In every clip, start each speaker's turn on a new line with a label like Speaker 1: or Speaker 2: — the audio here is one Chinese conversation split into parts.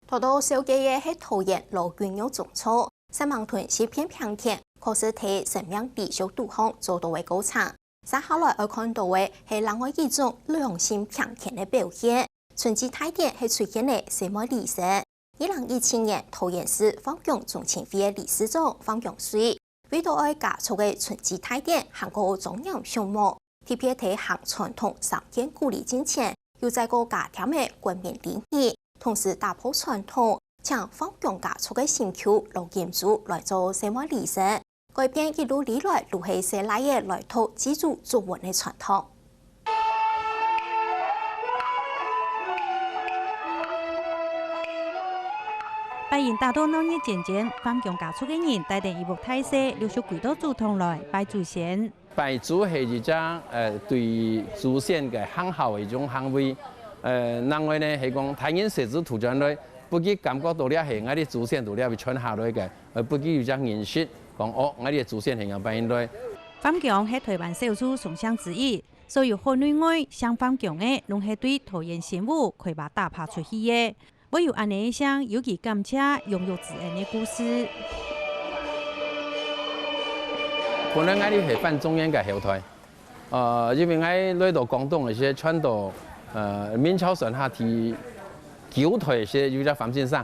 Speaker 1: 多多小嘅嘢係桃園老卷肉種草，西芒屯是片平田，可是睇生命地小度方做到嘅高產。接下來我看到嘅係另外一種良性平田嘅表現。春季大典係出現嘅什麼歷史？2017年桃園市方強中前會嘅理事長方強水，為到愛加速嘅春季大典行過中央項目，特別睇行傳統3天鼓勵金錢，又在個加添嘅國民禮儀。同時打破傳統，將方強加速嘅新橋老建築來做什麼歷史，改變一路以來路係世來嘅來土自主作文嘅傳統。
Speaker 2: 拜現大多農業漸漸方強加速嘅人帶定一部大勢，留出幾多祖宗來拜祖先。
Speaker 3: 拜祖係一種對祖先嘅很好嘅一種行為。另外呢係講太陽設置圖像內，不僅感覺到咧係我哋祖先度咧被傳下來嘅，不僅有種認識講哦，我哋祖先係咁拜現來。
Speaker 2: 方強係台灣少數崇尚之一，所有海內外向方強嘅，攏係對桃園新武開把打拍出去嘅。我有安尼一項尤其感謝擁有自然嘅故事。
Speaker 3: 本來我哋係反中央嘅後台，因為我來到廣東嗰些傳到明朝上下提九台些有隻范先生，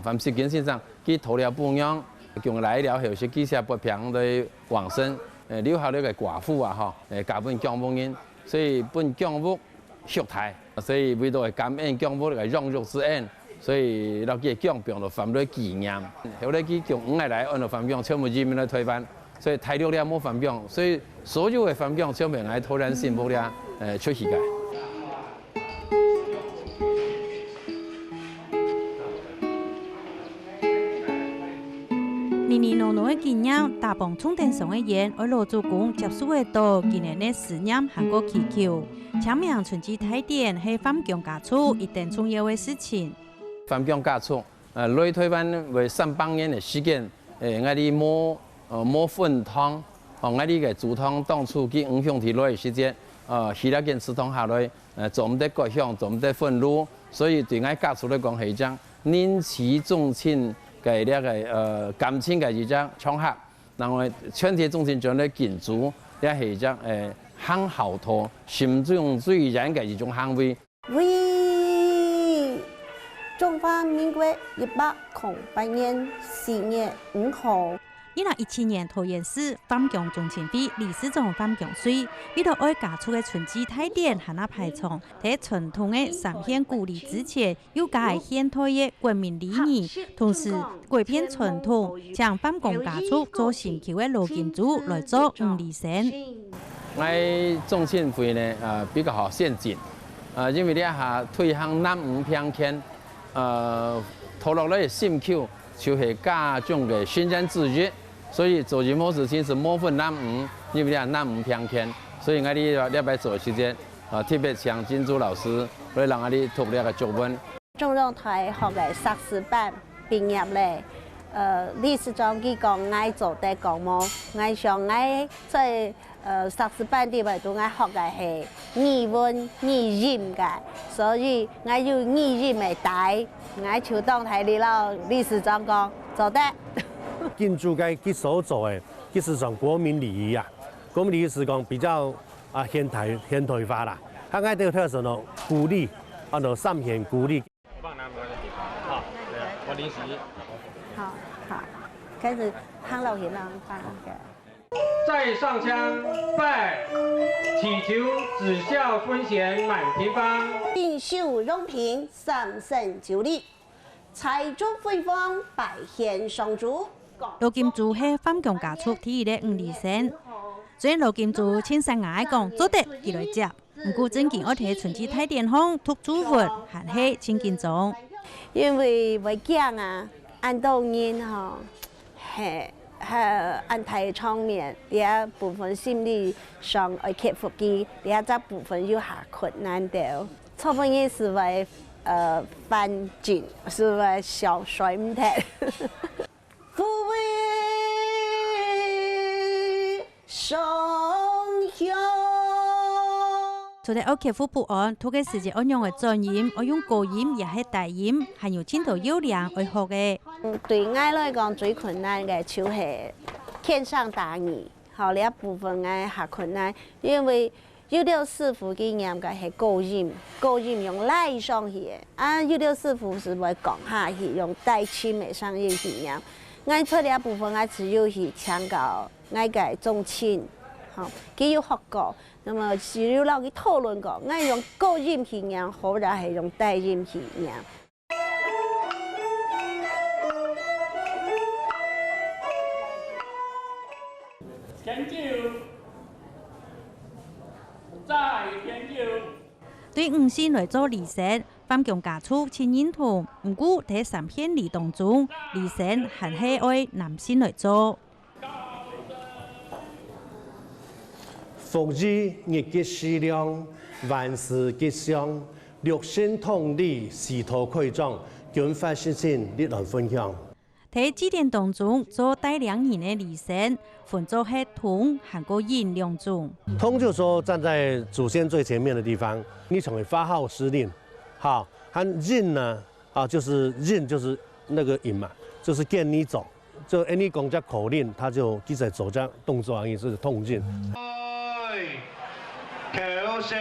Speaker 3: 范世堅先生，佢投了半央，將來了後是記下不平的往生，留下了個寡婦啊，嫁本姜母人，所以本姜母續台。所以為到感恩姜母嘅養育之恩，所以落嘅姜病就犯咗紀念。後來佢將5個來按照犯病全部移民來台灣，所以大陸咧冇犯病，所以所有嘅犯病全部喺桃園新武咧出現嘅。
Speaker 2: 年年濃濃嘅紀念，大磅充電上嘅煙，愛羅做工接觸得到今年嘅思念韓國祈求。前面春季大典係方強加速一定重要嘅事情。
Speaker 3: 方強加速，來台灣為300年嘅時間，我哋冇分湯，我哋嘅祖湯當初佢影響佢來嘅時間，希臘件祠堂下來，做唔得國鄉，做唔得分路，所以對我加速來講係一種寧齊重親。嘅呢個感情嘅一種場合，然後全體眾生將來建築，也係一種很好妥、心中最然嘅一種行為。
Speaker 4: 為中華民國108年4月5號。
Speaker 2: 2017年桃園市方強中前會理事長方強水，為到愛加速嘅春季大典行那排場，喺傳統嘅3天鼓勵之前，又加係現代嘅國民禮儀，同時改變傳統，將方強加速做新橋嘅老建築來做理想。
Speaker 3: 我中前會呢比較好先進，因為呢下推行南5平田，投落來新橋就係加種嘅新鮮資源。所以做任何事情是冇分南5，因為咧南5平田，所以我哋禮拜做時間，特別請金珠老師來讓我哋讀呢個作文。
Speaker 4: 中央大學嘅碩士班畢業咧，理事長佢講愛做得講麼，愛想愛在碩士班啲位度愛學嘅係語文語音嘅，所以愛要語音嘅帶，愛就當睇你咯。理事長講做得。
Speaker 5: 建築嘅所做嘅，其實上國民禮儀啊，國民禮儀是講比較現代化啦。佢愛啲特色咯，鼓勵3天鼓勵。
Speaker 3: 我練習。
Speaker 4: 好，開始行路行啦，翻嘅。
Speaker 6: 再上香拜，祈求子孝孫賢滿庭芳，
Speaker 4: 應秀榮平三生九禮，財足輝煌百獻上主。
Speaker 2: 老建築係方強加速提議嘅理想，雖然老建築千山崖講做得幾來接，不過正經我睇春季大典後讀書活還係千斤重。
Speaker 4: 因為我講啊，按到人係按太場面，呢一部分心理上要克服嘅，呢一部分有下困難的。初本嘢是為翻轉，是為小水唔睇。富貴雙響。
Speaker 2: 除了要克服不安，ทุก時節安用嘅轉音，我用高音也係大音，還有前途優良愛學嘅。
Speaker 4: 對我來講最困難嘅就係天上打語，後呢一部分嘅係困難，因為164符嘅音嘅係高音，高音用拉上去嘅，啊164符是會降下去，用帶氣尾上去音。我出呢一部分我只有去唱到我嘅中輕，嚇，佢有學過。那麼只有老去討論過，我用高音去念，或者係用低音去念。
Speaker 7: 研究，再研究。
Speaker 2: 對五線來做離聲，反強加粗千認同，唔過喺三片離當中，離聲還係愛男線來做。
Speaker 5: 福語日吉思量，萬事吉祥，六親同理，仕途開張，捐發事情你來分享。
Speaker 2: 喺祭典當中做帶兩人嘅離聲，分做係銅和個銀兩種。
Speaker 5: 銅就說站在祖先最前面的地方，你成為發號施令，好，和印呢，啊，就是印就是那個印嘛，就是跟你走，就你講隻口令，他就記在走隻動作，也是痛印。口舌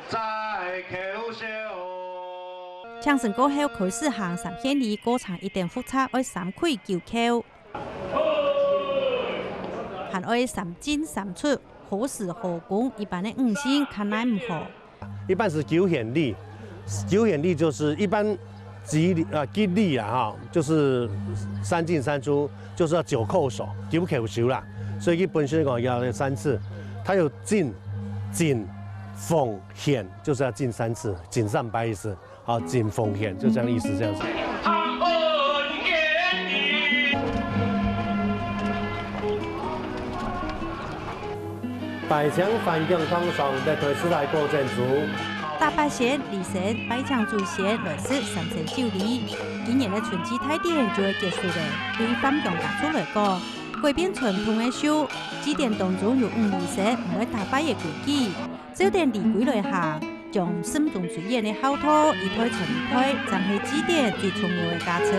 Speaker 5: 再口舌。
Speaker 2: 唱成歌後開始行三片里，歌唱一定複雜，愛三開九口，還愛三進三出，好時好功，一般的五線看來唔好。
Speaker 5: 一般是九顯力，九顯力就是一般吉利啊哈，就是三進三出，就是要九叩首，九口手啦。所以佢本身講要3次，它有進、進、奉、顯，就是要進3次，錦上白意思。好，進奉顯就這樣意思，這樣子。百強反強通上的台時代過程中，
Speaker 2: 大八仙、李神、百強祖先來自3城9里。今年的春季大典就會結束了。對於反強家族來講，改變傳統嘅秀，祭典當中有5李神唔會打敗嘅規矩，照定禮規來行，將心中最嚴嘅好土一推成一推，就係祭典最重要嘅價值。